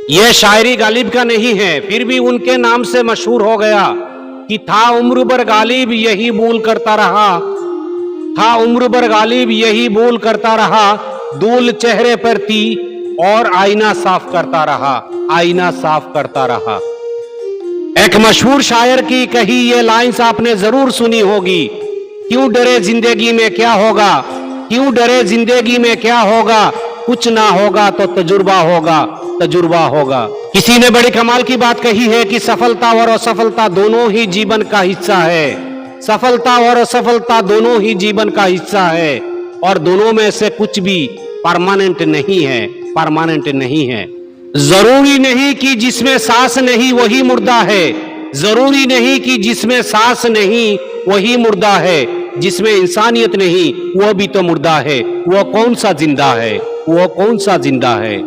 ये शायरी गालिब का नहीं है, फिर भी उनके नाम से मशहूर हो गया कि था उम्र भर गालिब यही बोल करता रहा, था उम्र भर गालिब यही बोल करता रहा, धूल चेहरे पर थी और आईना साफ करता रहा, आईना साफ करता रहा। एक मशहूर शायर की कही ये लाइंस आपने जरूर सुनी होगी, क्यों डरे जिंदगी में क्या होगा, क्यों डरे जिंदगी में क्या होगा, कुछ ना होगा तो तजुर्बा होगा, तजुर्बा होगा। किसी ने बड़ी कमाल की बात कही है कि सफलता और असफलता दोनों ही जीवन का हिस्सा है, सफलता और असफलता दोनों ही जीवन का हिस्सा है और दोनों में से कुछ भी परमानेंट नहीं है, परमानेंट नहीं है। जरूरी नहीं कि जिसमें सांस नहीं वही मुर्दा है, जरूरी नहीं कि जिसमें सांस नहीं वही मुर्दा है, जिसमें इंसानियत नहीं वो भी तो मुर्दा है, वो कौन सा जिंदा है, वो कौन सा जिंदा है।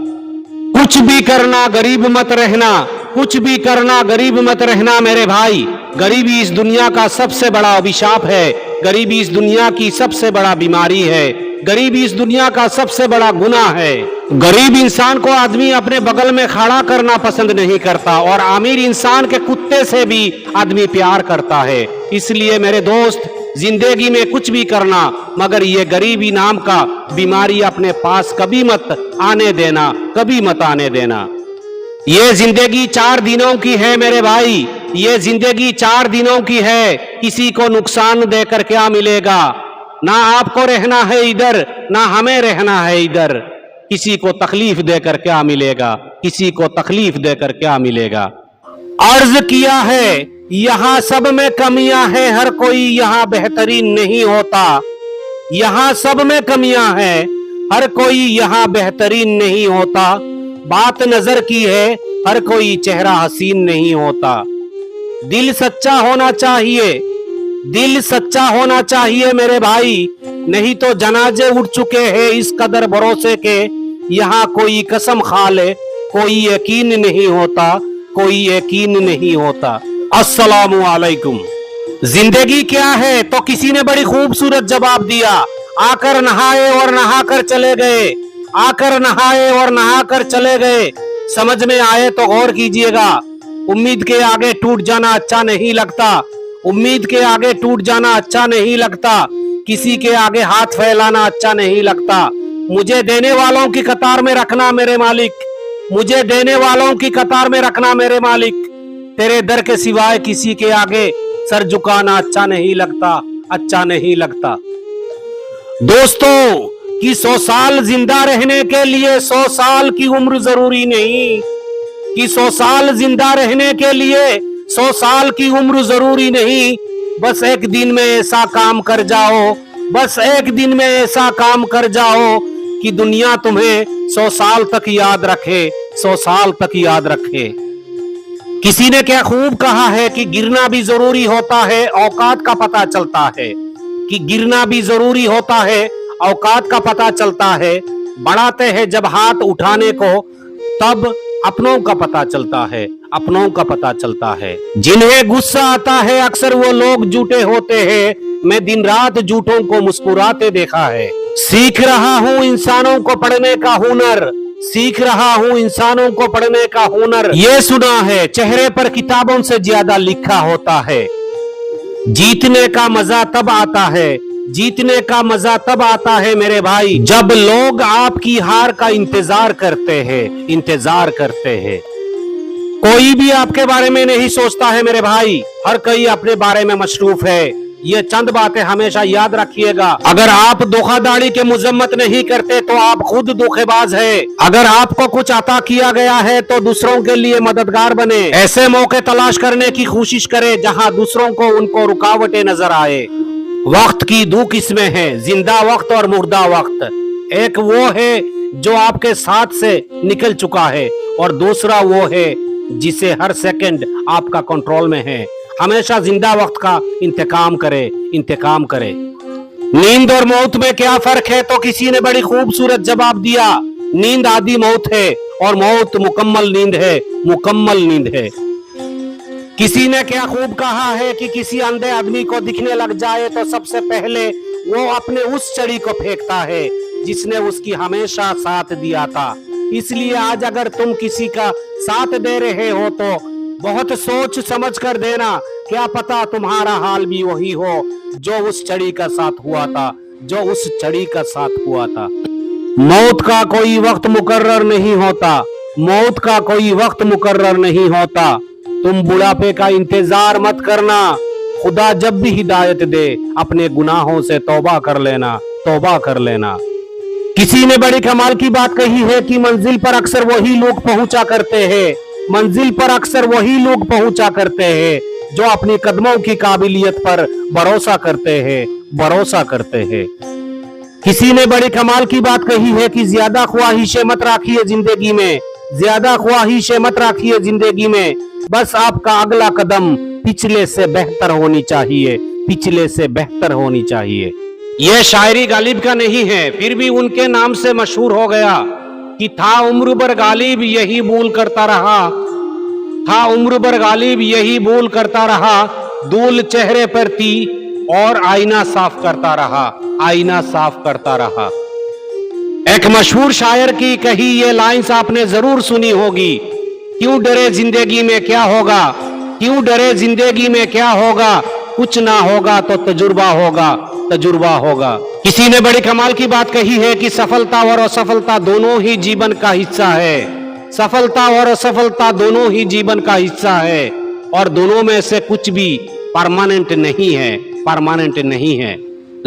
कुछ भी करना गरीब मत रहना, कुछ भी करना गरीब मत रहना मेरे भाई, गरीबी इस दुनिया का सबसे बड़ा अभिशाप है, गरीबी इस दुनिया की सबसे बड़ा बीमारी है, गरीबी इस दुनिया का सबसे बड़ा गुनाह है। गरीब इंसान को आदमी अपने बगल में खड़ा करना पसंद नहीं करता और अमीर इंसान के कुत्ते से भी आदमी प्यार करता है। इसलिए मेरे दोस्त, जिंदगी में कुछ भी करना मगर ये गरीबी नाम का बीमारी अपने पास कभी मत आने देना, कभी मत आने देना। ये जिंदगी 4 दिनों की है मेरे भाई, ये जिंदगी 4 दिनों की है, किसी को नुकसान देकर क्या मिलेगा, ना आपको रहना है इधर ना हमें रहना है इधर, किसी को तकलीफ देकर क्या मिलेगा, किसी को तकलीफ देकर क्या मिलेगा। अर्ज किया है यहाँ सब में कमियां हैं, हर कोई यहाँ बेहतरीन नहीं होता, यहाँ सब में कमियां हैं, हर कोई यहाँ बेहतरीन नहीं होता, बात नजर की है हर कोई चेहरा हसीन नहीं होता। दिल सच्चा होना चाहिए, दिल सच्चा होना चाहिए मेरे भाई, नहीं तो जनाजे उठ चुके हैं इस कदर भरोसे के, यहाँ कोई कसम खा ले कोई यकीन नहीं होता, कोई यकीन नहीं होता। अस्सलामु अलैकुम। जिंदगी क्या है तो किसी ने बड़ी खूबसूरत जवाब दिया, आकर नहाए और नहाकर चले गए, आकर नहाए और नहाकर चले गए, समझ में आए तो गौर कीजिएगा। उम्मीद के आगे टूट जाना अच्छा नहीं लगता, उम्मीद के आगे टूट जाना अच्छा नहीं लगता, किसी के आगे हाथ फैलाना अच्छा नहीं लगता। मुझे देने वालों की कतार में रखना मेरे मालिक, मुझे देने वालों की कतार में रखना मेरे मालिक, तेरे दर के सिवाय किसी के आगे सर झुकाना अच्छा नहीं लगता, अच्छा नहीं लगता। दोस्तों कि 100 साल जिंदा रहने के लिए 100 साल की उम्र जरूरी नहीं, कि 100 साल जिंदा रहने के लिए 100 साल की उम्र जरूरी नहीं, बस एक दिन में ऐसा काम कर जाओ, बस एक दिन में ऐसा काम कर जाओ कि दुनिया तुम्हें 100 साल तक याद रखे, 100 साल तक याद रखे। किसी ने क्या खूब कहा है कि गिरना भी जरूरी होता है, औकात का पता चलता है, कि गिरना भी जरूरी होता है, औकात का पता चलता है, बढ़ाते हैं जब हाथ उठाने को तब अपनों का पता चलता है, अपनों का पता चलता है। जिन्हें गुस्सा आता है अक्सर वो लोग झूठे होते हैं, मैं दिन रात झूठों को मुस्कुराते देखा है। सीख रहा हूँ इंसानों को पढ़ने का हुनर, सीख रहा हूँ इंसानों को पढ़ने का हुनर, ये सुना है चेहरे पर किताबों से ज्यादा लिखा होता है। जीतने का मजा तब आता है, जीतने का मजा तब आता है मेरे भाई, जब लोग आपकी हार का इंतजार करते हैं, इंतजार करते हैं। कोई भी आपके बारे में नहीं सोचता है मेरे भाई, हर कोई अपने बारे में मशरूफ है, ये चंद बातें हमेशा याद रखिएगा। अगर आप धोखाधड़ी के मुजम्मत नहीं करते तो आप खुद धोखेबाज है। अगर आपको कुछ अता किया गया है तो दूसरों के लिए मददगार बने, ऐसे मौके तलाश करने की कोशिश करें जहां दूसरों को उनको रुकावटें नजर आए। वक्त की 2 किस्में हैं, जिंदा वक्त और मुर्दा वक्त। एक वो है जो आपके साथ से निकल चुका है और दूसरा वो है जिसे हर सेकंड आपका कंट्रोल में है। हमेशा जिंदा वक्त का इंतकाम करे, इंतकाम करे। नींद और मौत में क्या फर्क है तो किसी ने बड़ी खूबसूरत जवाब दिया, नींद आधी मौत है और मौत मुकम्मल नींद है, मुकम्मल नींद है। किसी ने क्या खूब कहा है कि किसी अंधे आदमी को दिखने लग जाए तो सबसे पहले वो अपने उस छड़ी को फेंकता है जिसने उसकी हमेशा साथ दिया था, इसलिए आज अगर तुम किसी का साथ दे रहे हो तो बहुत सोच समझ कर देना, क्या पता तुम्हारा हाल भी वही हो जो उस छड़ी का साथ हुआ था, जो उस छड़ी का साथ हुआ था। मौत का कोई वक्त मुकर्रर नहीं होता, मौत का कोई वक्त मुकर्रर नहीं होता। तुम बुढ़ापे का इंतजार मत करना, खुदा जब भी हिदायत दे अपने गुनाहों से तौबा कर लेना, तौबा कर लेना। किसी ने बड़ी कमाल की बात कही है कि मंजिल पर अक्सर वही लोग पहुंचा करते हैं, मंजिल पर अक्सर वही लोग पहुंचा करते हैं जो अपने कदमों की काबिलियत पर भरोसा करते हैं, भरोसा करते हैं। किसी ने बड़ी कमाल की बात कही है कि ज्यादा ख्वाहिशें मत राखिए जिंदगी में, ज्यादा ख्वाहिशें मत राखिए जिंदगी में, बस आपका अगला कदम पिछले से बेहतर होनी चाहिए, पिछले से बेहतर होनी चाहिए। यह शायरी गालिब का नहीं है, फिर भी उनके नाम से मशहूर हो गया कि था उम्र भर गालिब यही भूल करता रहा, था उम्र भर गालिब यही भूल करता रहा, धूल चेहरे पर थी और आईना साफ करता रहा, आईना साफ करता रहा। एक मशहूर शायर की कही ये लाइंस आपने जरूर सुनी होगी, क्यों डरे जिंदगी में क्या होगा, क्यों डरे जिंदगी में क्या होगा, कुछ ना होगा तो तजुर्बा होगा, तजुर्बा होगा। किसी ने बड़ी कमाल की बात कही है कि सफलता और असफलता दोनों ही जीवन का हिस्सा है, सफलता और असफलता दोनों ही जीवन का हिस्सा है और दोनों में से कुछ भी परमानेंट नहीं है, परमानेंट नहीं है।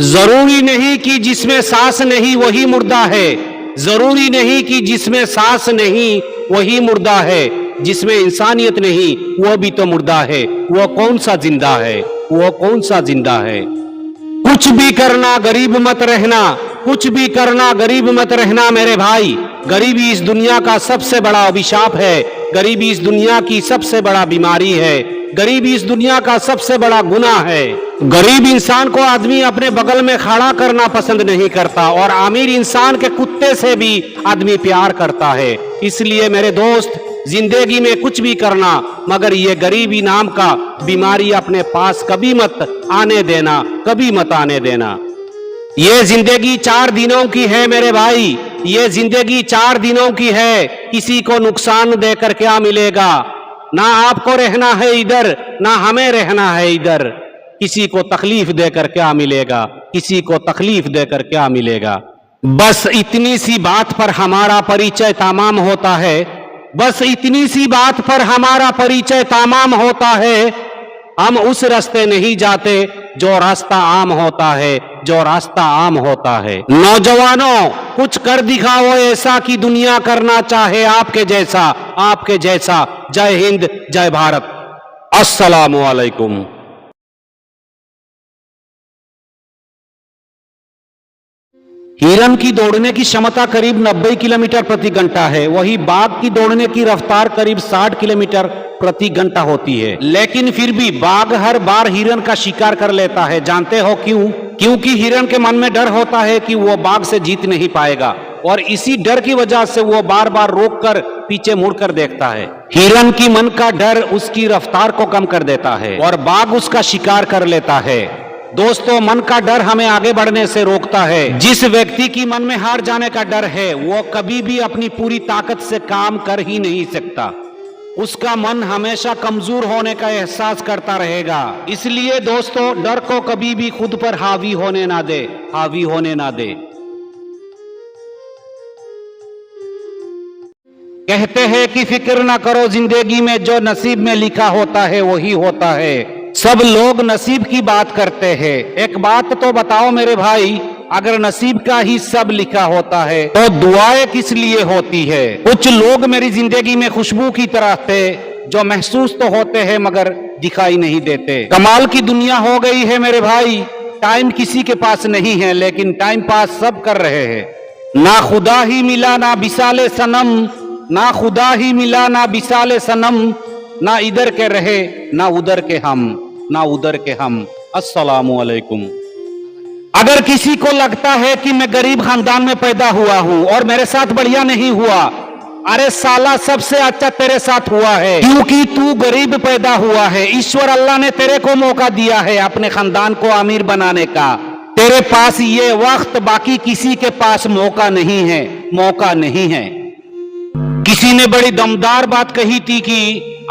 जरूरी नहीं कि जिसमें सांस नहीं वही मुर्दा है, जरूरी नहीं कि जिसमें सांस नहीं वही मुर्दा है, जिसमें इंसानियत नहीं वो भी तो मुर्दा है, वो कौन सा जिंदा है, वो कौन सा जिंदा है। कुछ भी करना गरीब मत रहना, कुछ भी करना गरीब मत रहना मेरे भाई, गरीबी इस दुनिया का सबसे बड़ा अभिशाप है, गरीबी इस दुनिया की सबसे बड़ा बीमारी है, गरीबी इस दुनिया का सबसे बड़ा गुनाह है। गरीब इंसान को आदमी अपने बगल में खड़ा करना पसंद नहीं करता और अमीर इंसान के कुत्ते से भी आदमी प्यार करता है। इसलिए मेरे दोस्त, जिंदगी में कुछ भी करना मगर ये गरीबी नाम का बीमारी अपने पास कभी मत आने देना, कभी मत आने देना। ये जिंदगी 4 दिनों की है मेरे भाई, ये जिंदगी 4 दिनों की है, किसी को नुकसान देकर क्या मिलेगा, ना आपको रहना है इधर ना हमें रहना है इधर, किसी को तकलीफ देकर क्या मिलेगा, किसी को तकलीफ देकर क्या मिलेगा। बस इतनी सी बात पर हमारा परिचय तमाम होता है, बस इतनी सी बात पर हमारा परिचय तमाम होता है। हम उस रास्ते नहीं जाते जो रास्ता आम होता है, जो रास्ता आम होता है। नौजवानों, कुछ कर दिखाओ ऐसा कि दुनिया करना चाहे आपके जैसा, आपके जैसा। जय हिंद, जय भारत, अस्सलामु अलैकुम। हिरन की दौड़ने की क्षमता करीब 90 किलोमीटर प्रति घंटा है, वही बाघ की दौड़ने की रफ्तार करीब 60 किलोमीटर प्रति घंटा होती है। लेकिन फिर भी बाघ हर बार हिरन का शिकार कर लेता है। जानते हो क्यों? क्योंकि हिरन के मन में डर होता है कि वो बाघ से जीत नहीं पाएगा और इसी डर की वजह से वो बार बार रोककर पीछे मुड़कर देखता है। हिरन की मन का डर उसकी रफ्तार को कम कर देता है और बाघ उसका शिकार कर लेता है। दोस्तों, मन का डर हमें आगे बढ़ने से रोकता है। जिस व्यक्ति की मन में हार जाने का डर है वो कभी भी अपनी पूरी ताकत से काम कर ही नहीं सकता। उसका मन हमेशा कमजोर होने का एहसास करता रहेगा। इसलिए दोस्तों, डर को कभी भी खुद पर हावी होने ना दे, हावी होने ना दे। कहते हैं कि फिक्र ना करो जिंदगी में, जो नसीब में लिखा होता है वही होता है। सब लोग नसीब की बात करते हैं। एक बात तो बताओ मेरे भाई, अगर नसीब का ही सब लिखा होता है तो दुआएं किस लिए होती है? कुछ लोग मेरी जिंदगी में खुशबू की तरह थे जो महसूस तो होते हैं मगर दिखाई नहीं देते। कमाल की दुनिया हो गई है मेरे भाई, टाइम किसी के पास नहीं है लेकिन टाइम पास सब कर रहे हैं। ना खुदा ही मिला ना बिसाले सनम, ना खुदा ही मिला ना बिसाले सनम, ना इधर के रहे ना उधर के हम, ना उधर के हम। अस्सलामु अलैकुम। अगर किसी को लगता है कि मैं गरीब खानदान में पैदा हुआ हूं और मेरे साथ बढ़िया नहीं हुआ, अरे साला सबसे अच्छा तेरे साथ हुआ है, क्योंकि तू गरीब पैदा हुआ है। ईश्वर अल्लाह ने तेरे को मौका दिया है अपने खानदान को अमीर बनाने का। तेरे पास ये वक्त बाकी किसी के पास मौका नहीं है, मौका नहीं है। किसी ने बड़ी दमदार बात कही थी कि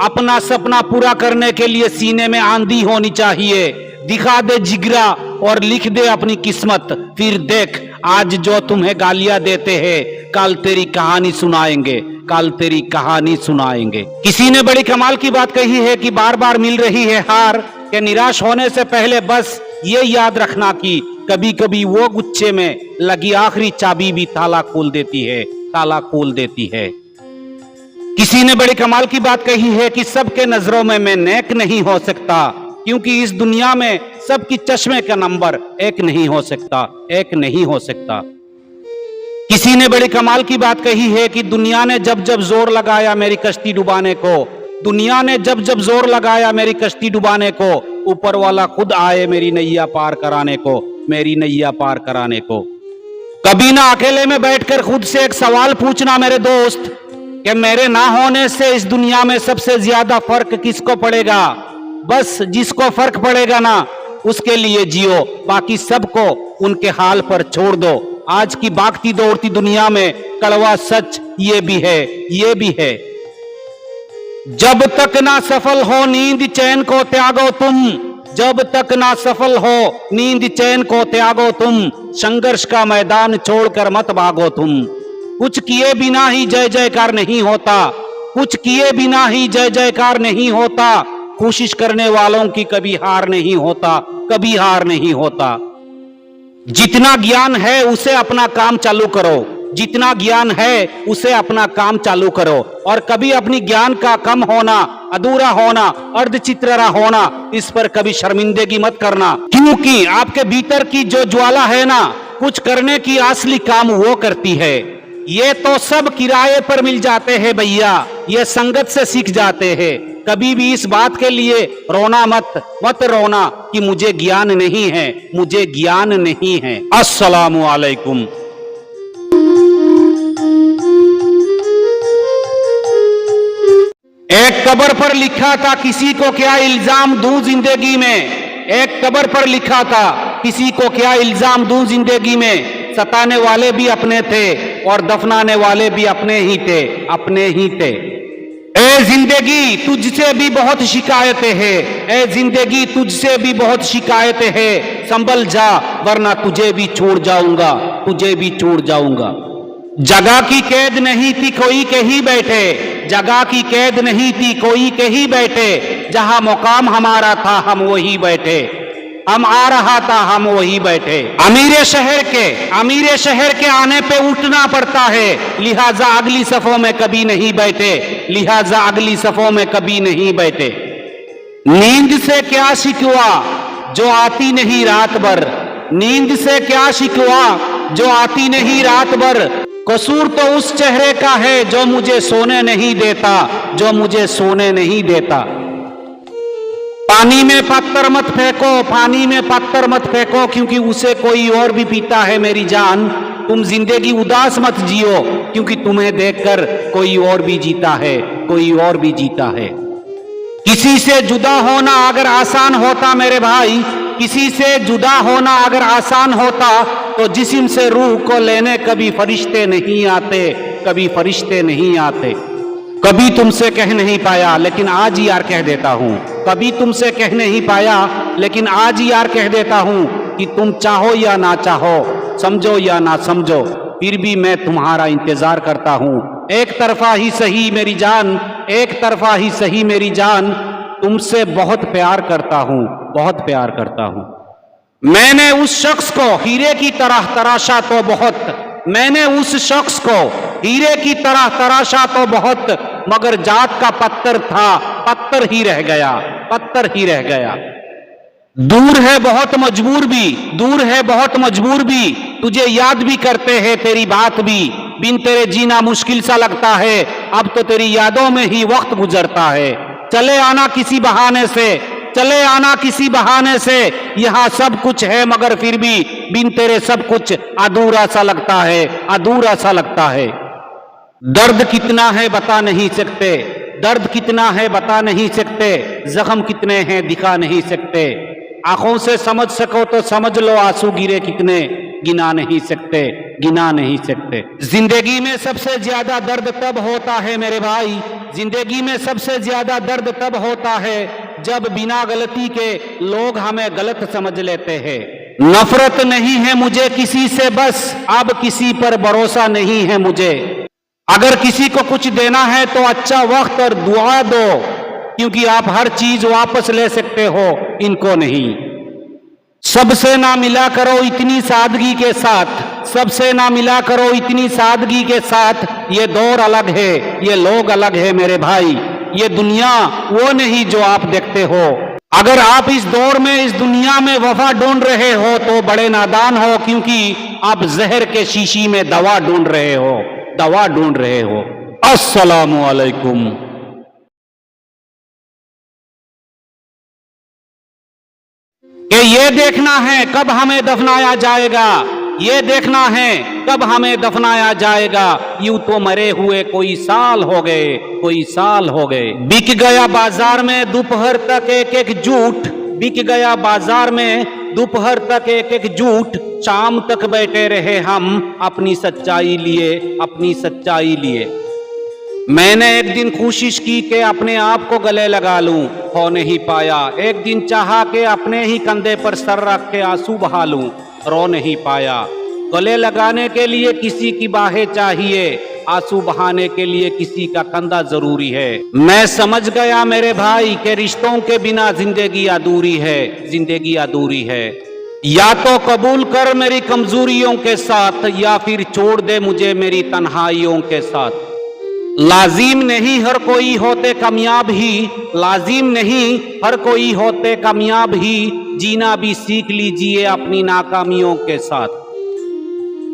अपना सपना पूरा करने के लिए सीने में आंधी होनी चाहिए। दिखा दे जिगरा और लिख दे अपनी किस्मत, फिर देख आज जो तुम्हें गालियां देते हैं कल तेरी कहानी सुनाएंगे, कल तेरी कहानी सुनाएंगे। किसी ने बड़ी कमाल की बात कही है कि बार बार मिल रही है हार, के निराश होने से पहले बस ये याद रखना कि कभी कभी वो गुच्छे में लगी आखिरी चाबी भी ताला खोल देती है, ताला खोल देती है। किसी ने बड़ी कमाल की बात कही है कि सबके नजरों में मैं नेक नहीं हो सकता, क्योंकि इस दुनिया में सबकी चश्मे का नंबर एक नहीं हो सकता, एक नहीं हो सकता। किसी ने बड़ी कमाल की बात कही है कि दुनिया ने जब जब जोर लगाया मेरी कश्ती डुबाने को, दुनिया ने जब जब जोर लगाया मेरी कश्ती डुबाने को, ऊपर वाला खुद आए मेरी नैया पार कराने को, मेरी नैया पार कराने को। कभी ना अकेले में बैठकर खुद से एक सवाल पूछना मेरे दोस्त कि मेरे ना होने से इस दुनिया में सबसे ज्यादा फर्क किसको पड़ेगा। बस जिसको फर्क पड़ेगा ना उसके लिए जियो, बाकी सबको उनके हाल पर छोड़ दो। आज की भागती दौड़ती दुनिया में कड़वा सच ये भी है, ये भी है। जब तक ना सफल हो नींद चैन को त्यागो तुम, जब तक ना सफल हो नींद चैन को त्यागो तुम, संघर्ष का मैदान छोड़कर मत भागो तुम। कुछ किए बिना ही जय जयकार नहीं होता, कुछ किए बिना ही जय जयकार नहीं होता। कोशिश करने वालों की कभी हार नहीं होता, कभी हार नहीं होता। जितना ज्ञान है उसे अपना काम चालू करो, जितना ज्ञान है उसे अपना काम चालू करो, और कभी अपनी ज्ञान का कम होना, अधूरा होना, अर्धचित्रा होना, इस पर कभी शर्मिंदगी मत करना, क्योंकि आपके भीतर की जो ज्वाला है ना, कुछ करने की असली काम वो करती है। ये तो सब किराए पर मिल जाते हैं भैया, ये संगत से सीख जाते हैं। कभी भी इस बात के लिए रोना मत, मत रोना कि मुझे ज्ञान नहीं है, मुझे ज्ञान नहीं है। अस्सलामु अलैकुम। एक कब्र पर लिखा था किसी को क्या इल्जाम दूं जिंदगी में, एक कब्र पर लिखा था किसी को क्या इल्जाम दूं जिंदगी में। सताने वाले भी अपने थे और दफनाने वाले भी अपने ही थे, अपने ही थे। ए जिंदगी तुझसे भी बहुत शिकायतें हैं, ए जिंदगी तुझसे भी बहुत शिकायतें हैं। संभल जा वरना तुझे भी छोड़ जाऊंगा, तुझे भी छोड़ जाऊंगा। जगह की कैद नहीं थी कोई कहीं बैठे, जगह की कैद नहीं थी कोई कहीं बैठे। जहां मुकाम हमारा था हम वही बैठे, हम आ रहा था हम वही बैठे। अमीर शहर के आने पे उठना पड़ता है, लिहाजा अगली सफों में कभी नहीं बैठे, लिहाजा अगली सफों में कभी नहीं बैठे। नींद से क्या शिकवा जो आती नहीं रात भर, नींद से क्या शिकवा जो आती नहीं रात भर। कसूर तो उस चेहरे का है जो मुझे सोने नहीं देता, जो मुझे सोने नहीं देता। पानी में पत्थर मत फेंको, पानी में पत्थर मत फेंको, क्योंकि उसे कोई और भी पीता है मेरी जान। तुम जिंदगी उदास मत जियो, क्योंकि तुम्हें देखकर कोई और भी जीता है, कोई और भी जीता है। किसी से जुदा होना अगर आसान होता मेरे भाई, किसी से जुदा होना अगर आसान होता तो जिस्म से रूह को लेने कभी फरिश्ते नहीं आते, कभी फरिश्ते नहीं आते। कभी तुमसे कह नहीं पाया लेकिन आज यार कह देता हूं, कभी तुमसे कह नहीं पाया लेकिन आज यार कह देता हूं कि तुम चाहो या ना चाहो, समझो या ना समझो, फिर भी मैं तुम्हारा इंतजार करता हूं। एक तरफा ही सही मेरी जान, एक तरफा ही सही मेरी जान, तुमसे बहुत प्यार करता हूं, बहुत प्यार करता हूं। मैंने उस शख्स को हीरे की तरह तराशा तो बहुत, मैंने उस शख्स को हीरे की तरह तराशा तो बहुत, मगर जात का पत्थर था, पत्थर ही रह गया, पत्थर ही रह गया। दूर है बहुत मजबूर भी, दूर है बहुत मजबूर भी, तुझे याद भी करते हैं तेरी बात भी। बिन तेरे जीना मुश्किल सा लगता है, अब तो तेरी यादों में ही वक्त गुजरता है। चले आना किसी बहाने से, चले आना किसी बहाने से, यहाँ सब कुछ है मगर फिर भी बिन तेरे सब कुछ अधूरा सा लगता है, अधूरा सा लगता है। दर्द कितना है बता नहीं सकते, दर्द कितना है बता नहीं सकते, जख्म कितने हैं दिखा नहीं सकते। आंखों से समझ सको तो समझ लो आंसू गिरे कितने गिना नहीं सकते, गिना नहीं सकते। जिंदगी में सबसे ज्यादा दर्द तब होता है मेरे भाई, जिंदगी में सबसे ज्यादा दर्द तब होता है जब बिना गलती के लोग हमें गलत समझ लेते हैं। नफरत नहीं है मुझे किसी से, बस अब किसी पर भरोसा नहीं है मुझे। अगर किसी को कुछ देना है तो अच्छा वक्त और दुआ दो, क्योंकि आप हर चीज वापस ले सकते हो, इनको नहीं। सबसे ना मिला करो इतनी सादगी के साथ, सबसे ना मिला करो इतनी सादगी के साथ। ये दौर अलग है, ये लोग अलग है मेरे भाई, ये दुनिया वो नहीं जो आप देखते हो। अगर आप इस दौर में, इस दुनिया में वफा ढूंढ रहे हो तो बड़े नादान हो, क्योंकि आप जहर के शीशी में दवा ढूंढ रहे हो, दवा ढूंढ रहे हो। अस्सलामु अलैकुम। कि ये देखना है कब हमें दफनाया जाएगा, ये देखना है कब हमें दफनाया जाएगा। यूं तो मरे हुए कोई साल हो गए, कोई साल हो गए। बिक गया बाजार में दोपहर तक एक एक जूठ, बिक गया बाजार में दोपहर तक एक एक जूठ। शाम तक बैठे रहे हम अपनी सच्चाई लिए, अपनी सच्चाई लिए। मैंने एक दिन कोशिश की कि अपने आप को गले लगा लूं, हो नहीं पाया। एक दिन चाहा कि अपने ही कंधे पर सर रख के आंसू बहा लूं, रो नहीं पाया। गले लगाने के लिए किसी की बाहें चाहिए, आंसू बहाने के लिए किसी का कंधा जरूरी है। मैं समझ गया मेरे भाई कि रिश्तों के बिना जिंदगी अधूरी है, जिंदगी अधूरी है। या तो कबूल कर मेरी कमजोरियों के साथ, या फिर छोड़ दे मुझे मेरी तन्हाइयों के साथ। लाजिम नहीं हर कोई होते कामयाब ही, लाजिम नहीं हर कोई होते कामयाब ही। जीना भी सीख लीजिए अपनी नाकामियों के साथ।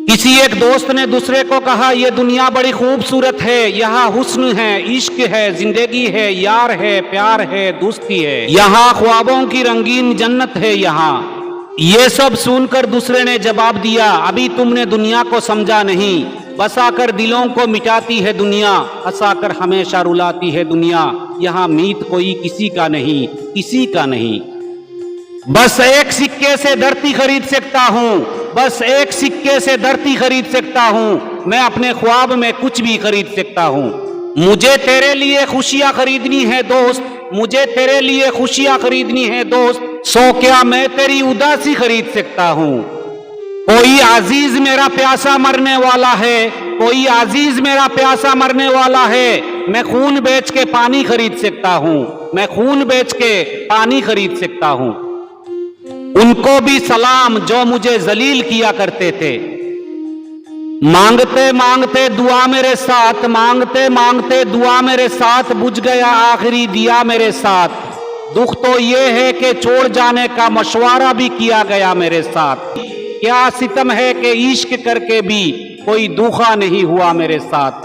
किसी एक दोस्त ने दूसरे को कहा, ये दुनिया बड़ी खूबसूरत है, यहाँ हुस्न है, इश्क है, जिंदगी है, यार है, प्यार है, दोस्ती है, यहाँ ख्वाबों की रंगीन जन्नत है यहाँ। ये सब सुनकर दूसरे ने जवाब दिया, अभी तुमने दुनिया को समझा नहीं। बसाकर दिलों को मिटाती है दुनिया, हंसाकर हमेशा रुलाती है दुनिया। यहाँ मीत कोई किसी का नहीं, किसी का नहीं। बस एक सिक्के से धरती खरीद सकता हूँ, बस एक सिक्के से धरती खरीद सकता हूँ। मैं अपने ख्वाब में कुछ भी खरीद सकता हूँ। मुझे तेरे लिए खुशियाँ खरीदनी है दोस्त, मुझे तेरे लिए खुशियाँ खरीदनी है दोस्त। सो क्या मैं तेरी उदासी खरीद सकता हूँ। कोई अजीज मेरा प्यासा मरने वाला है, कोई अजीज मेरा प्यासा मरने वाला है। मैं खून बेच के पानी खरीद सकता हूँ, मैं खून बेच के पानी खरीद सकता हूँ। उनको भी सलाम जो मुझे जलील किया करते थे। मांगते मांगते दुआ मेरे साथ, मांगते मांगते दुआ मेरे साथ। बुझ गया आखिरी दिया मेरे साथ। दुख तो ये है कि छोड़ जाने का मशवरा भी किया गया मेरे साथ। क्या सितम है कि इश्क करके भी कोई धोखा नहीं हुआ मेरे साथ।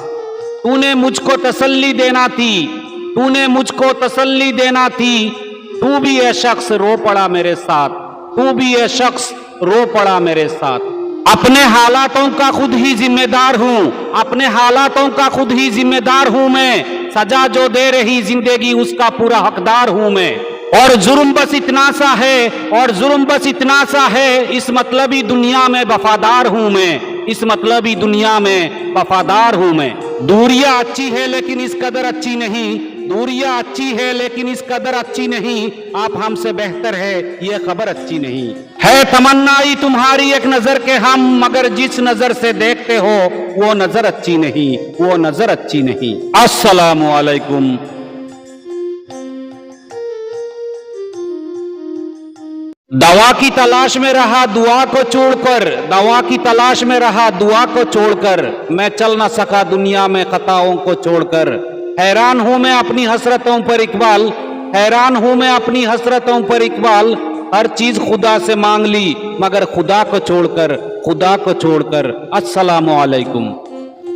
तूने मुझको तसल्ली देना थी, तूने मुझको तसल्ली देना थी। तू भी ये शख्स रो पड़ा मेरे साथ, तू भी ये शख्स रो पड़ा मेरे साथ। अपने हालातों का खुद ही जिम्मेदार हूँ, अपने हालातों का खुद ही जिम्मेदार हूँ मैं। सजा जो दे रही जिंदगी उसका पूरा हकदार हूँ मैं। और जुर्म बस इतना सा है, और जुर्म बस इतना सा है, इस मतलबी दुनिया में वफादार हूँ मैं, इस मतलबी दुनिया में वफादार हूँ मैं। दूरियां अच्छी है लेकिन इस कदर अच्छी नहीं, दूरियां अच्छी है लेकिन इस कदर अच्छी नहीं। आप हमसे बेहतर है ये खबर अच्छी नहीं है। तमन्नाई तुम्हारी एक नजर के हम, मगर जिस नजर से देखते हो वो नजर अच्छी नहीं, वो नजर अच्छी नहीं। अस्सलामु अलैकुम। दवा की तलाश में रहा दुआ को छोड़कर, दवा की तलाश में रहा दुआ को छोड़कर। मैं चल न सका दुनिया में खताओं को छोड़कर। हैरान हूं मैं अपनी हसरतों पर इकबाल, हैरान हूं मैं अपनी हसरतों पर इकबाल। हर चीज खुदा से मांग ली मगर खुदा को छोड़कर, खुदा को छोड़कर। अस्सलामु अलैकुम।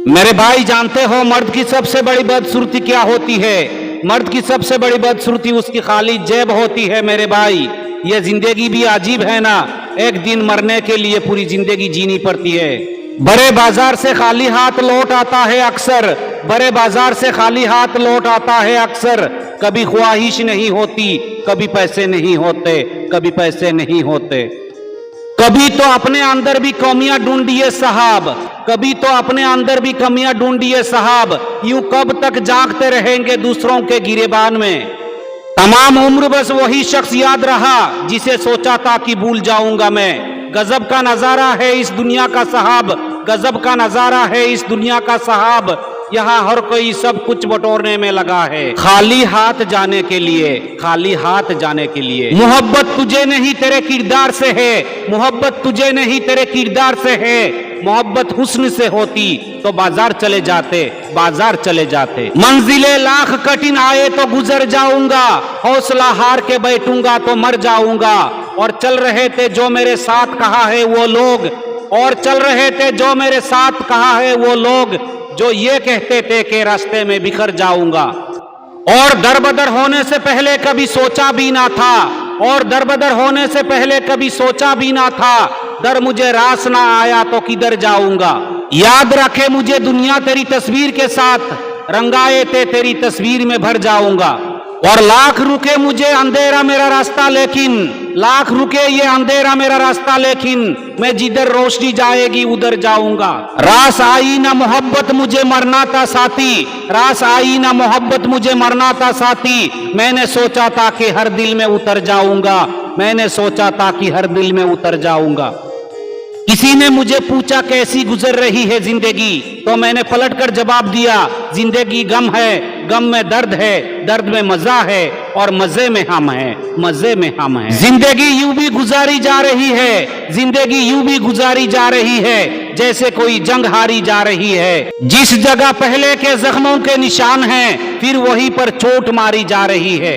मेरे भाई जानते हो मर्द की सबसे बड़ी बदसूरती क्या होती है? मर्द की सबसे बड़ी बदसूरती उसकी खाली जेब होती है मेरे भाई। ये जिंदगी भी अजीब है ना, एक दिन मरने के लिए पूरी जिंदगी जीनी पड़ती है। बड़े बाजार से खाली हाथ लौट आता है अक्सर, बड़े बाजार से खाली हाथ लौट आता है अक्सर। कभी ख्वाहिश नहीं होती, कभी पैसे नहीं होते, कभी पैसे नहीं होते। कभी तो अपने अंदर भी कमियां ढूंढिए साहब, कभी तो अपने अंदर भी कमियां ढूंढिए साहब, यूं कब तक जागते रहेंगे दूसरों के गिरेबान में। तमाम उम्र बस वही शख्स याद रहा जिसे सोचा था कि भूल जाऊंगा मैं। गजब का नजारा है इस दुनिया का साहब, गजब का नजारा है इस दुनिया का साहब, यहाँ हर कोई सब कुछ बटोरने में लगा है, खाली हाथ जाने के लिए, खाली हाथ जाने के लिए। मोहब्बत तुझे नहीं तेरे किरदार से है, मोहब्बत तुझे नहीं तेरे किरदार से है, मोहब्बत हुस्न से होती तो बाजार चले जाते, बाजार चले जाते। मंजिले लाख कठिन आए तो गुजर जाऊंगा, हौसला हार के बैठूंगा तो मर जाऊंगा। और चल रहे थे जो मेरे साथ कहा है वो लोग, और चल रहे थे जो मेरे साथ कहा है वो लोग, जो ये कहते थे कि रास्ते में बिखर जाऊंगा। और दरबदर होने से पहले कभी सोचा भी ना था, और दरबदर होने से पहले कभी सोचा भी ना था, दर मुझे रास ना आया तो किधर जाऊंगा। याद रखे मुझे दुनिया तेरी तस्वीर के साथ, रंगाए थे तेरी तस्वीर में भर जाऊंगा। और लाख रुके मुझे अंधेरा मेरा रास्ता लेकिन, लाख रुके ये अंधेरा मेरा रास्ता लेकिन, मैं जिधर रोशनी जाएगी उधर जाऊंगा। रास आई ना मोहब्बत मुझे मरना था साथी, रास आई ना मोहब्बत मुझे मरना था साथी, मैंने सोचा था कि हर दिल में उतर जाऊंगा, मैंने सोचा था कि हर दिल में उतर जाऊंगा। किसी ने मुझे पूछा कैसी गुजर रही है जिंदगी, तो मैंने पलटकर जवाब दिया जिंदगी गम है, गम में दर्द है, दर्द में मजा है, और मजे में हम हैं, मजे में हम हैं। जिंदगी यूं भी गुजारी जा रही है, जिंदगी यूं भी गुजारी जा रही है, जैसे कोई जंग हारी जा रही है। जिस जगह पहले के जख्मों के निशान हैं, फिर वहीं पर चोट मारी जा रही है।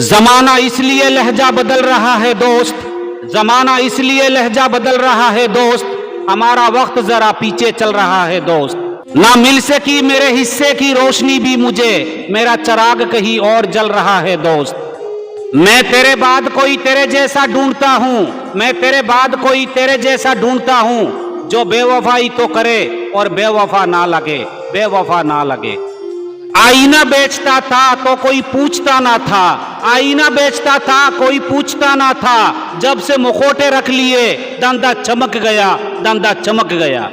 जमाना इसलिए लहजा बदल रहा है दोस्त, जमाना इसलिए लहजा बदल रहा है दोस्त, हमारा वक्त जरा पीछे चल रहा है दोस्त। ना मिल सकी मेरे हिस्से की रोशनी भी मुझे, मेरा चिराग कहीं और जल रहा है दोस्त। मैं तेरे बाद कोई तेरे जैसा ढूंढता हूँ, मैं तेरे बाद कोई तेरे जैसा ढूंढता हूँ, जो बेवफाई तो करे और बेवफा ना लगे, बेवफा ना लगे। आईना बेचता था तो कोई पूछता ना था, आईना बेचता था कोई पूछता ना था, जब से मुखौटे रख लिए धंधा चमक गया, धंधा चमक गया।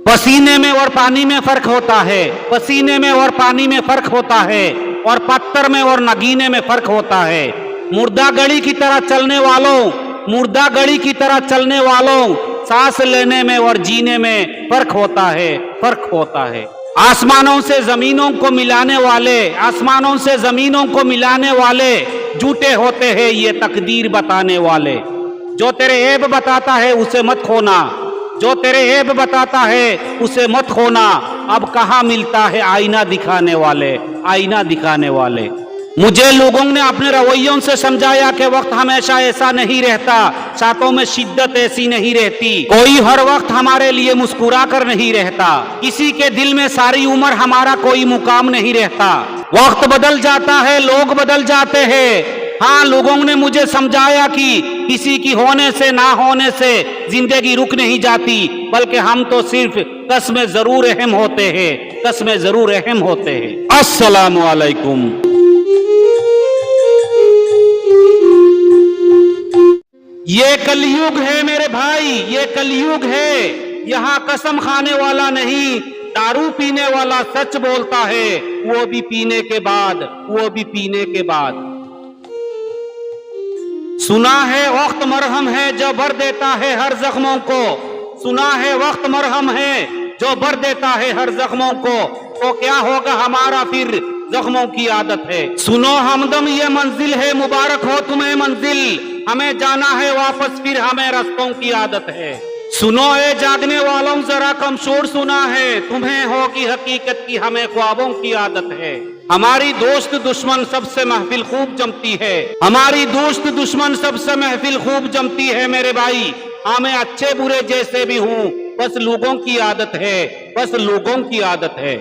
पसीने में और पानी में फर्क होता है, पसीने में और पानी में फर्क होता है, और पत्थर में और नगीने में फर्क होता है। मुर्दा गड़ी की तरह चलने वालों, मुर्दा गड़ी की तरह चलने वालों, सांस लेने में और जीने में फर्क होता है, फर्क होता है। आसमानों से जमीनों को मिलाने वाले, आसमानों से जमीनों को मिलाने वाले, झूठे होते हैं ये तकदीर बताने वाले। जो तेरे ऐब बताता है उसे मत खोना, जो तेरे ऐब बताता है उसे मत खोना। अब कहाँ मिलता है आईना दिखाने वाले, आईना दिखाने वाले। मुझे लोगों ने अपने रवैयों से समझाया कि वक्त हमेशा ऐसा नहीं रहता, साथों में शिद्दत ऐसी नहीं रहती, कोई हर वक्त हमारे लिए मुस्कुरा कर नहीं रहता, किसी के दिल में सारी उम्र हमारा कोई मुकाम नहीं रहता। वक्त बदल जाता है, लोग बदल जाते हैं। हाँ, लोगों ने मुझे समझाया कि किसी की होने से ना होने से जिंदगी रुक नहीं जाती, बल्कि हम तो सिर्फ कसमें जरूर अहम होते हैं, कसमें जरूर अहम होते हैं। अस्सलामु अलैकुम। ये कलयुग है मेरे भाई, ये कलयुग है, यहाँ कसम खाने वाला नहीं, दारू पीने वाला सच बोलता है, वो भी पीने के बाद, वो भी पीने के बाद। सुना है वक्त मरहम है जो भर देता है हर जख्मों को, सुना है वक्त मरहम है जो भर देता है हर जख्मों को, तो क्या होगा हमारा फिर जख्मों की आदत है। सुनो हमदम ये मंजिल है, मुबारक हो तुम्हें मंजिल, हमें जाना है वापस फिर हमें रास्तों की आदत है। सुनो ए जागने वालों जरा कम शोर सुना है, तुम्हें होगी हकीकत की हमें ख्वाबों की आदत है। हमारी दोस्त दुश्मन सबसे महफिल खूब जमती है, हमारी दोस्त दुश्मन सबसे महफिल खूब जमती है मेरे भाई। हाँ, मैं अच्छे बुरे जैसे भी हूँ, बस लोगों की आदत है, बस लोगों की आदत है।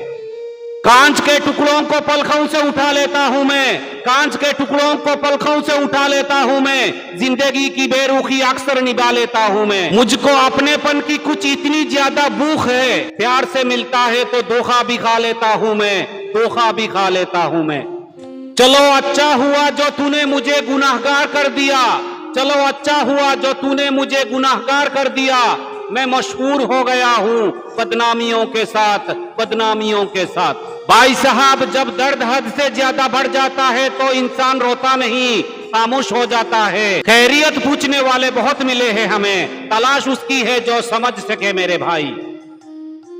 कांच के टुकड़ों को पलकों से उठा लेता हूं मैं, कांच के टुकड़ों को पलकों से उठा लेता हूं मैं, जिंदगी की बेरुखी अक्सर निभा लेता हूं मैं। मुझको अपनेपन की कुछ इतनी ज्यादा भूख है, प्यार से मिलता है तो धोखा भी खा लेता हूं मैं, धोखा भी खा लेता हूं मैं। चलो अच्छा हुआ जो तूने मुझे गुनाहगार कर दिया, चलो अच्छा हुआ जो तूने मुझे गुनाहगार कर दिया, मैं मशहूर हो गया हूं बदनामियों के साथ, बदनामियों के साथ। भाई साहब, जब दर्द हद से ज्यादा बढ़ जाता है तो इंसान रोता नहीं, खामोश हो जाता है। खैरियत पूछने वाले बहुत मिले हैं हमें, तलाश उसकी है जो समझ सके मेरे भाई।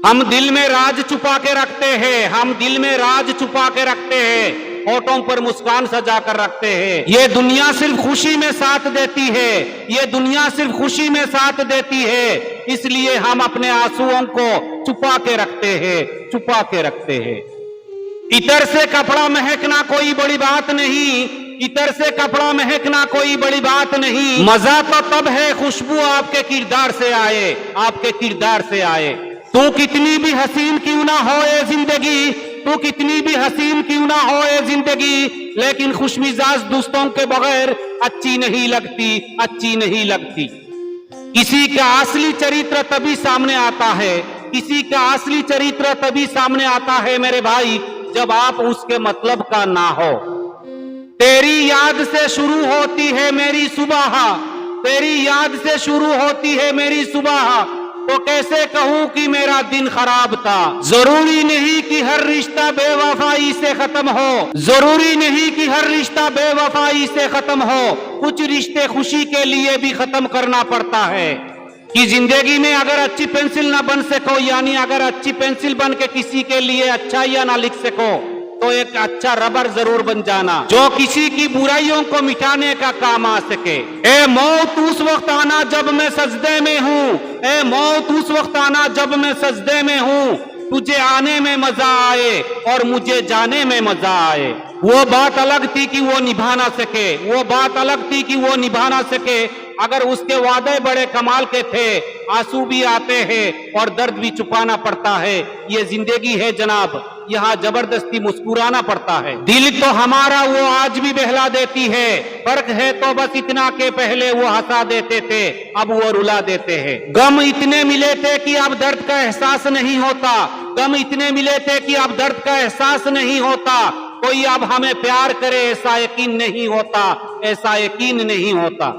हम दिल में राज छुपा के रखते हैं, हम दिल में राज छुपा के रखते हैं, होठों पर मुस्कान सजा कर रखते हैं। ये दुनिया सिर्फ खुशी में साथ देती है, ये दुनिया सिर्फ खुशी में साथ देती है, इसलिए हम अपने आंसुओं को छुपा के रखते हैं, छुपा के रखते हैं। इतर से कपड़ा महकना कोई बड़ी बात नहीं, इतर से कपड़ा महकना कोई बड़ी बात नहीं, मजा तो तब है खुशबू आपके किरदार से आए, आपके किरदार से आए। तू कितनी भी हसीन क्यों ना हो ये जिंदगी, तू कितनी भी हसीन क्यों ना हो ये जिंदगी, लेकिन खुशमिजाज दोस्तों के बगैर अच्छी नहीं लगती, अच्छी नहीं लगती। किसी का असली चरित्र तभी सामने आता है, किसी का असली चरित्र तभी सामने आता है मेरे भाई, जब आप उसके मतलब का ना हो। तेरी याद से शुरू होती है मेरी सुबह, तेरी याद से शुरू होती है मेरी सुबह, तो कैसे कहूं कि मेरा दिन खराब था। जरूरी नहीं कि हर रिश्ता बेवफाई से खत्म हो, जरूरी नहीं कि हर रिश्ता बेवफाई से खत्म हो, कुछ रिश्ते खुशी के लिए भी खत्म करना पड़ता है। कि जिंदगी में अगर अच्छी पेंसिल ना बन सको, यानी अगर अच्छी पेंसिल बन के किसी के लिए अच्छा या ना लिख सको, तो एक अच्छा रबर जरूर बन जाना जो किसी की बुराइयों को मिटाने का काम आ सके। ए मौत उस वक्त आना जब मैं सजदे में हूँ, ए मौत उस वक्त आना जब मैं सजदे में हूँ, तुझे आने में मजा आए और मुझे जाने में मजा आए। वो बात अलग थी कि वो निभा ना सके, वो बात अलग थी कि वो निभा ना सके, अगर उसके वादे बड़े कमाल के थे, आंसू भी आते हैं और दर्द भी छुपाना पड़ता है। ये जिंदगी है जनाब, यहाँ जबरदस्ती मुस्कुराना पड़ता है। दिल तो हमारा वो आज भी बहला देती है, फर्क है तो बस इतना के पहले वो हंसा देते थे, अब वो रुला देते हैं। गम इतने मिले थे कि अब दर्द का एहसास नहीं होता, गम इतने मिले थे कि अब दर्द का एहसास नहीं होता, कोई अब हमें प्यार करे ऐसा यकीन नहीं होता, ऐसा यकीन नहीं होता।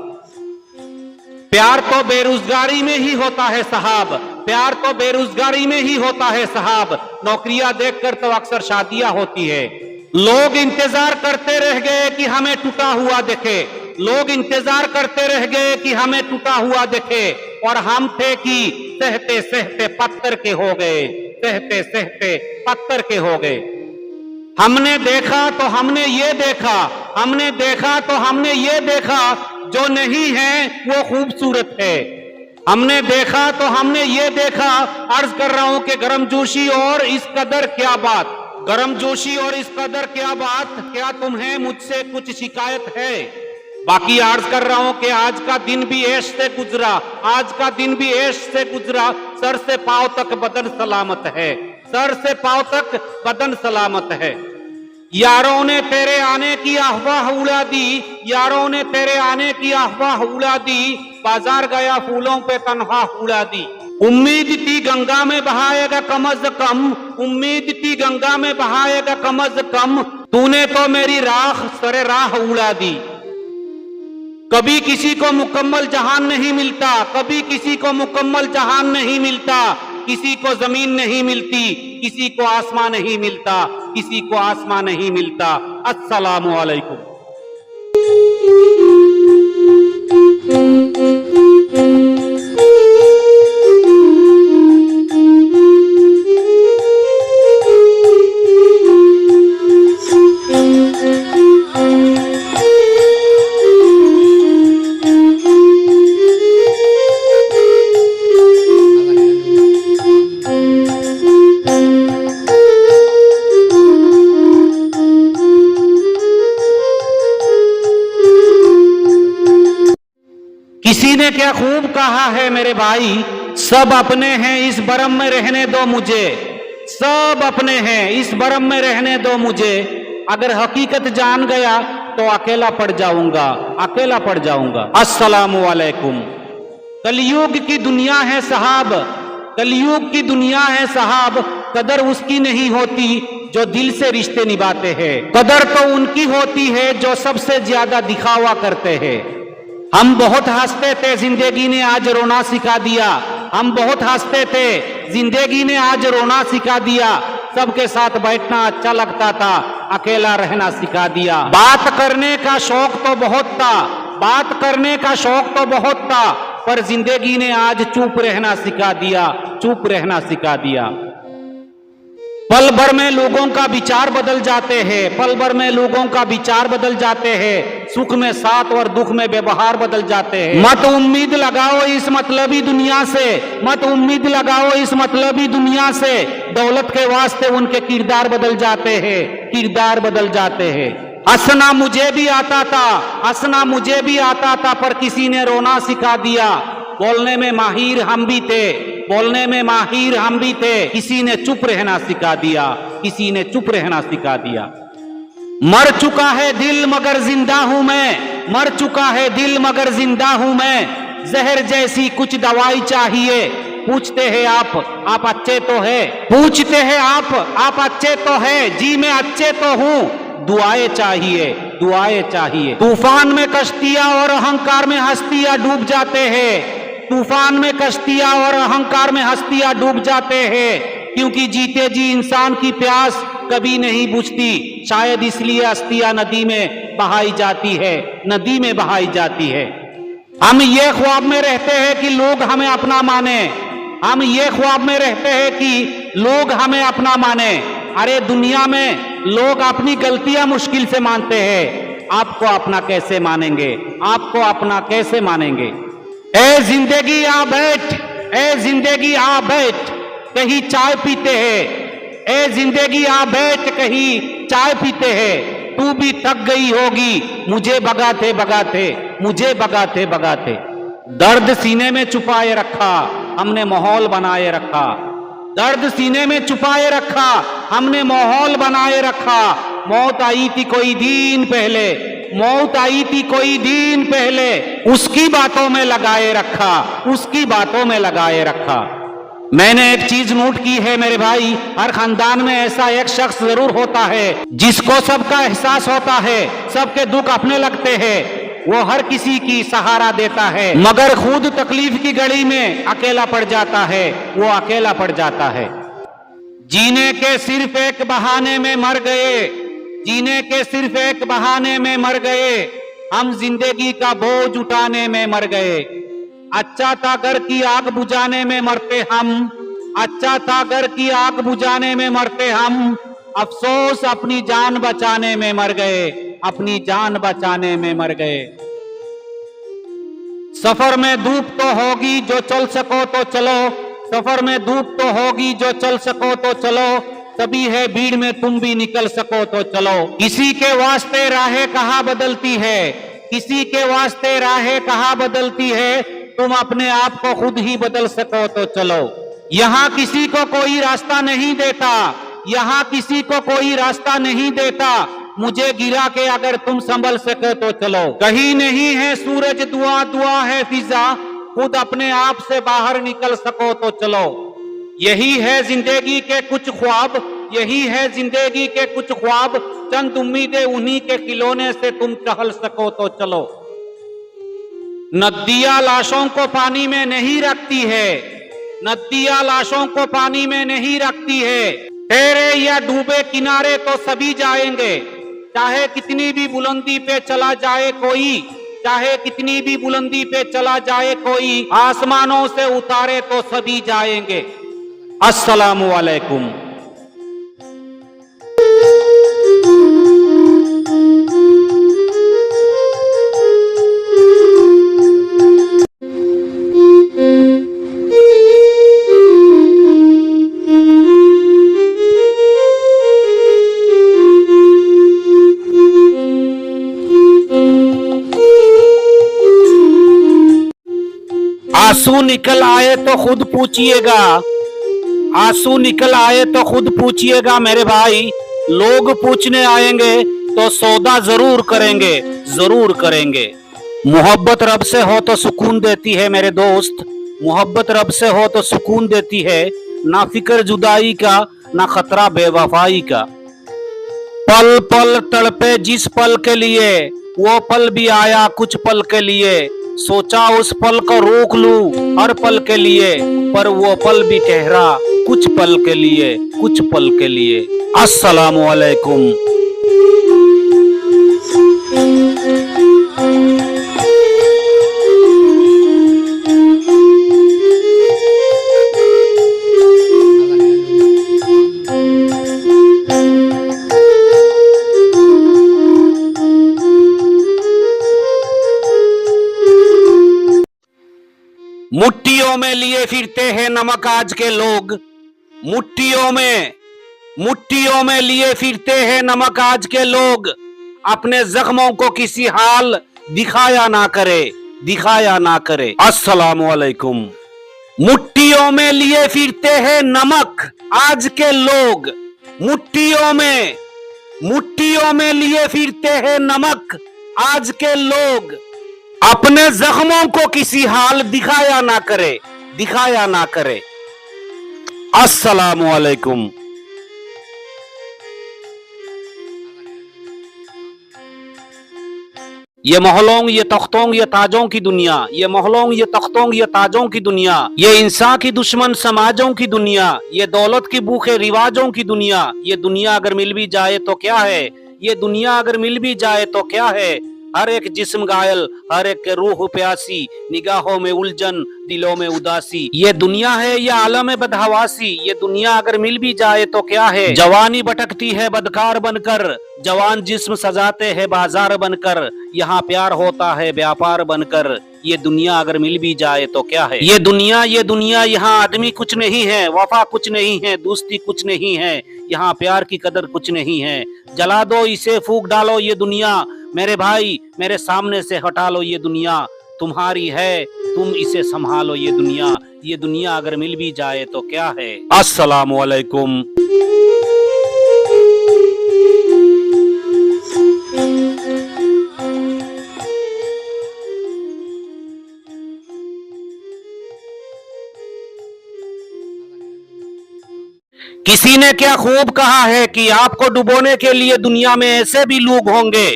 प्यार तो बेरोजगारी में ही होता है साहब, प्यार तो बेरोजगारी में ही होता है साहब, नौकरियां देखकर तो अक्सर शादियां होती है। लोग इंतजार करते रह गए कि हमें टूटा हुआ देखे, लोग इंतजार करते रह गए कि हमें टूटा हुआ देखे, और हम थे कि सहते सहते पत्थर के हो गए, सहते सहते पत्थर के हो गए। हमने देखा तो हमने ये देखा, हमने देखा तो हमने ये देखा, जो नहीं है वो खूबसूरत है। हमने देखा तो हमने ये देखा, अर्ज कर रहा हूं कि गर्मजोशी और इस कदर क्या बात, गर्मजोशी और इस कदर क्या बात, क्या तुम्हें मुझसे कुछ शिकायत है। बाकी अर्ज कर रहा हूं कि आज का दिन भी ऐश से गुजरा, आज का दिन भी ऐश से गुजरा, सर से पांव तक बदन सलामत है, सर से पांव तक बदन सलामत है। यारों ने तेरे आने की अफवाह उड़ा दी, यारों ने तेरे आने की अफवाह उड़ा दी, बाजार गया फूलों पे तन्हा उड़ा दी। उम्मीद थी गंगा में बहाएगा कम अज कम, उम्मीद थी गंगा में बहाएगा कम अज कम, तूने तो मेरी राख सरे राह उड़ा दी। कभी किसी को मुकम्मल जहान नहीं मिलता, कभी किसी को मुकम्मल जहान नहीं मिलता, किसी को जमीन नहीं मिलती, किसी को आसमान नहीं मिलता, किसी को आसमान नहीं मिलता। अस्सलामु अलैकुम। किसी ने क्या खूब कहा है मेरे भाई, सब अपने हैं इस बरम में रहने दो मुझे, सब अपने हैं इस बरम में रहने दो मुझे, अगर हकीकत जान गया तो अकेला पड़ जाऊंगा, अकेला पड़ जाऊंगा। अस्सलामु अलैकुम। कलयुग की दुनिया है साहब, कलयुग की दुनिया है साहब, कदर उसकी नहीं होती जो दिल से रिश्ते निभाते हैं, कदर तो उनकी होती है जो सबसे ज्यादा दिखावा करते हैं। हम बहुत हंसते थे, जिंदगी ने आज रोना सिखा दिया। हम बहुत हंसते थे, जिंदगी ने आज रोना सिखा दिया। सबके साथ बैठना अच्छा लगता था, अकेला रहना सिखा दिया। बात करने का शौक तो बहुत था, बात करने का शौक तो बहुत था, पर जिंदगी ने आज चुप रहना सिखा दिया, चुप रहना सिखा दिया। पल भर में लोगों का विचार बदल जाते हैं, पल भर में लोगों का विचार बदल जाते हैं। सुख में साथ और दुख में व्यवहार बदल जाते हैं। मत उम्मीद लगाओ इस मतलबी दुनिया से, मत उम्मीद लगाओ इस मतलबी दुनिया से। दौलत के वास्ते उनके किरदार बदल जाते हैं, किरदार बदल जाते हैं। हंसना मुझे भी आता था, हंसना मुझे भी आता था, पर किसी ने रोना सिखा दिया। बोलने में माहिर हम भी थे, बोलने में माहिर हम भी थे, किसी ने चुप रहना सिखा दिया, किसी ने चुप रहना सिखा दिया। मर चुका है दिल मगर जिंदा हूं मैं, मर चुका है दिल मगर जिंदा हूं मैं। जहर जैसी कुछ दवाई चाहिए। पूछते हैं आप अच्छे तो है, पूछते हैं आप अच्छे तो है। जी मैं अच्छे तो हूं, दुआएं चाहिए, दुआएं चाहिए। तूफान में कश्तियां और अहंकार में हस्तियां डूब जाते हैं, तूफान में कश्तियां और अहंकार में हस्तियां डूब जाते हैं। क्योंकि जीते जी इंसान की प्यास कभी नहीं बुझती, शायद इसलिए हस्तियां नदी में बहाई जाती है, नदी में बहाई जाती है। हम ये ख्वाब में रहते हैं कि लोग हमें अपना माने, हम ये ख्वाब में रहते हैं कि लोग हमें अपना माने। अरे दुनिया में लोग अपनी गलतियां मुश्किल से मानते हैं, आपको अपना कैसे मानेंगे, आपको अपना कैसे मानेंगे। ए जिंदगी आ बैठ, ए जिंदगी आ बैठ, कहीं चाय पीते हैं। ए जिंदगी आ बैठ, कहीं चाय पीते हैं। तू भी थक गई होगी, मुझे भगाते भगाते, मुझे भगाते भगाते। दर्द सीने में छुपाए रखा, हमने माहौल बनाए रखा। दर्द सीने में छुपाए रखा, हमने माहौल बनाए रखा। मौत आई थी कोई दिन पहले, मौत आई थी कोई दिन पहले, उसकी बातों में लगाए रखा, उसकी बातों में लगाए रखा। मैंने एक चीज नोट की है मेरे भाई, हर खानदान में ऐसा एक शख्स जरूर होता है जिसको सबका एहसास होता है, सबके दुख अपने लगते हैं। वो हर किसी की सहारा देता है, मगर खुद तकलीफ की घड़ी में अकेला पड़ जाता है, वो अकेला पड़ जाता है। जीने के सिर्फ एक बहाने में मर गए, जीने के सिर्फ एक बहाने में मर गए। हम जिंदगी का बोझ उठाने में मर गए। अच्छा था घर की आग बुझाने में मरते हम, अच्छा था घर की आग बुझाने में मरते हम। अफसोस अपनी जान बचाने में मर गए, अपनी जान बचाने में मर गए। सफर में धूप तो होगी, जो चल सको तो चलो, सफर में धूप तो होगी, जो चल सको तो चलो। सभी है भीड़ में, तुम भी निकल सको तो चलो। किसी के वास्ते राहें कहाँ बदलती है, किसी के वास्ते राहें कहाँ बदलती है। तुम अपने आप को खुद ही बदल सको तो चलो। यहाँ किसी को कोई रास्ता नहीं देता, यहाँ किसी को कोई रास्ता नहीं देता। मुझे गिरा के अगर तुम संभल सके तो चलो। कहीं नहीं है सूरज, दुआ दुआ है फिजा, खुद अपने आप से बाहर निकल सको तो चलो। यही है जिंदगी के कुछ ख्वाब, यही है जिंदगी के कुछ ख्वाब। चंद उम्मीदें उन्हीं के खिलौने से तुम टहल सको तो चलो। नदियां लाशों को पानी में नहीं रखती है, नदियां लाशों को पानी में नहीं रखती है। ठहरे या डूबे किनारे तो सभी जाएंगे, चाहे कितनी भी बुलंदी पे चला जाए कोई, चाहे कितनी भी बुलंदी पे चला जाए कोई। आसमानों से उतारे तो सभी जाएंगे। अस्सलामु अलैकुम। आंसू निकल आए तो खुद पूछिएगा, आंसू निकल आए तो खुद पूछिएगा मेरे भाई। लोग पूछने आएंगे तो सौदा जरूर करेंगे, जरूर करेंगे। मोहब्बत रब से हो तो सुकून देती है मेरे दोस्त, मोहब्बत रब से हो तो सुकून देती है। ना फिक्र जुदाई का, ना खतरा बेवफाई का। पल पल तड़पे जिस पल के लिए, वो पल भी आया कुछ पल के लिए, सोचा उस पल को रोक लूं हर पल के लिए, पर वो पल भी ठहरा कुछ पल के लिए, कुछ पल के लिए। अस्सलामु अलैकुम। मुट्ठियों में लिए फिरते हैं नमक आज के लोग, मुट्ठियों में लिए फिरते हैं नमक आज के लोग, अपने जख्मों को किसी हाल दिखाया ना करे। अस्सलामु अलैकुम। मुट्ठियों में लिए फिरते हैं नमक आज के लोग, मुट्ठियों में लिए फिरते हैं नमक आज के लोग, अपने जख्मों को किसी हाल दिखाया ना करे। अस्सलामु अलैकुम। ये महलों ये तख्तों ये ताजों की दुनिया, ये महलों ये तख्तों ये ताजों की दुनिया, ये इंसान की दुश्मन समाजों की दुनिया, ये दौलत की भूखे रिवाजों की दुनिया, ये दुनिया अगर मिल भी जाए तो क्या है, ये दुनिया अगर मिल भी जाए तो क्या है। हर एक जिस्म घायल, हर एक के रूह प्यासी, निगाहों में उलझन दिलों में उदासी, ये दुनिया है ये आलम बदहवासी, ये दुनिया अगर मिल भी जाए तो क्या है। जवानी भटकती है बदकार बनकर, जवान जिस्म सजाते हैं बाजार बनकर, यहाँ प्यार होता है व्यापार बनकर, ये दुनिया अगर मिल भी जाए तो क्या है। ये दुनिया यहाँ आदमी कुछ नहीं है, वफा कुछ नहीं है, दोस्ती कुछ नहीं है, यहाँ प्यार की कदर कुछ नहीं है। जला दो इसे फूंक डालो ये दुनिया, मेरे भाई मेरे सामने से हटा लो ये दुनिया, तुम्हारी है तुम इसे संभालो ये दुनिया अगर मिल भी जाए तो क्या है। अस्सलामु अलैकुम। किसी ने क्या खूब कहा है कि आपको डुबोने के लिए दुनिया में ऐसे भी लोग होंगे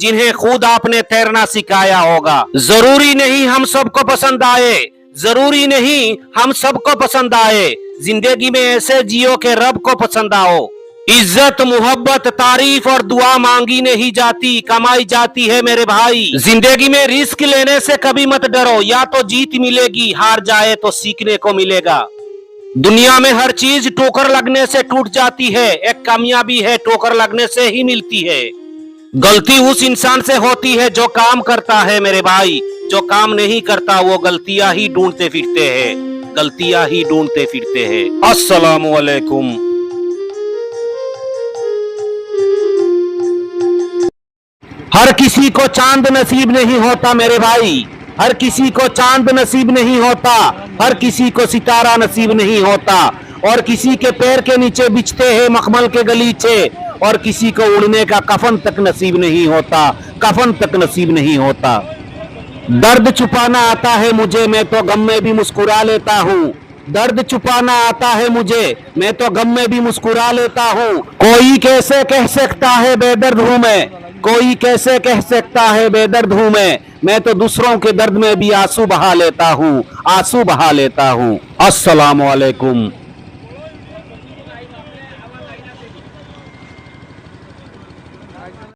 जिन्हें खुद आपने तैरना सिखाया होगा। जरूरी नहीं हम सबको पसंद आए, जिंदगी में ऐसे जियो के रब को पसंद आओ। इज्जत मोहब्बत तारीफ और दुआ मांगी नहीं जाती, कमाई जाती है मेरे भाई। जिंदगी में रिस्क लेने से कभी मत डरो, या तो जीत मिलेगी, हार जाए तो सीखने को मिलेगा। दुनिया में हर चीज ठोकर लगने से टूट जाती है, एक कामयाबी है ठोकर लगने से ही मिलती है। गलती उस इंसान से होती है जो काम करता है मेरे भाई, जो काम नहीं करता वो गलतियां ही ढूंढते फिरते हैं। अस्सलामु अलैकुम। हर किसी को चांद नसीब नहीं होता मेरे भाई, हर किसी को चांद नसीब नहीं होता, हर किसी को सितारा नसीब नहीं होता, और किसी के पैर के नीचे बिछते हैं मखमल के गलीचे, और किसी को उड़ने का कफन तक नसीब नहीं होता। दर्द छुपाना आता है मुझे, मैं तो गम में भी मुस्कुरा लेता हूँ। दर्द छुपाना आता है मुझे, मैं तो गम में भी मुस्कुरा लेता हूँ। कोई कैसे कह सकता है बेदर्द हूँ मैं तो दूसरों के दर्द में भी आंसू बहा लेता हूँ। अस्सलामु अलैकुम।